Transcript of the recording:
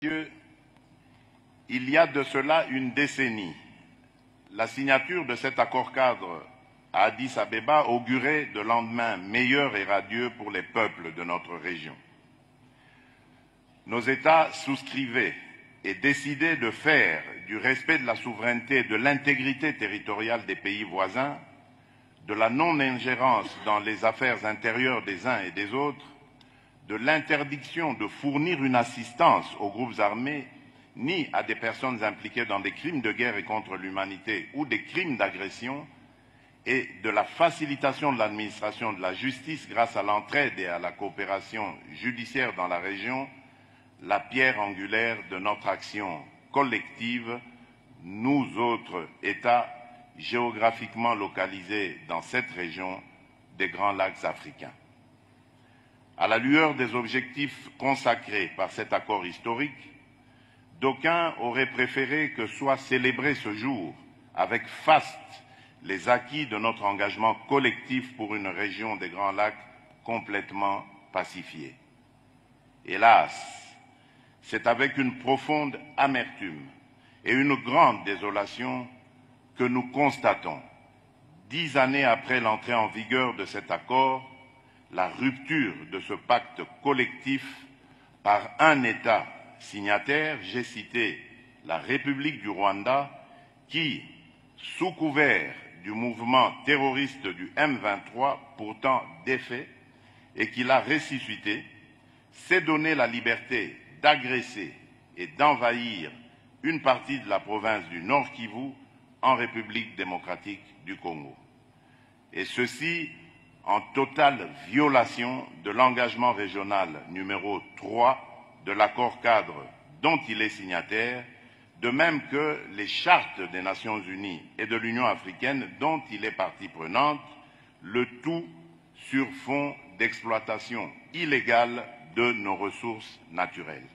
Il y a de cela une décennie, la signature de cet accord-cadre à Addis Abeba augurait de lendemains meilleurs et radieux pour les peuples de notre région. Nos États souscrivaient et décidaient de faire du respect de la souveraineté et de l'intégrité territoriale des pays voisins, de la non-ingérence dans les affaires intérieures des uns et des autres, de l'interdiction de fournir une assistance aux groupes armés ni à des personnes impliquées dans des crimes de guerre et contre l'humanité ou des crimes d'agression, et de la facilitation de l'administration de la justice grâce à l'entraide et à la coopération judiciaire dans la région, la pierre angulaire de notre action collective, nous autres États géographiquement localisés dans cette région des Grands Lacs africains. À la lueur des objectifs consacrés par cet accord historique, d'aucuns auraient préféré que soit célébré ce jour avec faste les acquis de notre engagement collectif pour une région des Grands Lacs complètement pacifiée. Hélas, c'est avec une profonde amertume et une grande désolation que nous constatons, 10 années après l'entrée en vigueur de cet accord, la rupture de ce pacte collectif par un État signataire, j'ai cité la République du Rwanda, qui, sous couvert du mouvement terroriste du M23, pourtant défait, et qui l'a ressuscité, s'est donné la liberté d'agresser et d'envahir une partie de la province du Nord Kivu en République démocratique du Congo. Et ceci en totale violation de l'engagement régional numéro 3 de l'accord-cadre dont il est signataire, de même que les chartes des Nations Unies et de l'Union africaine dont il est partie prenante, le tout sur fond d'exploitation illégale de nos ressources naturelles.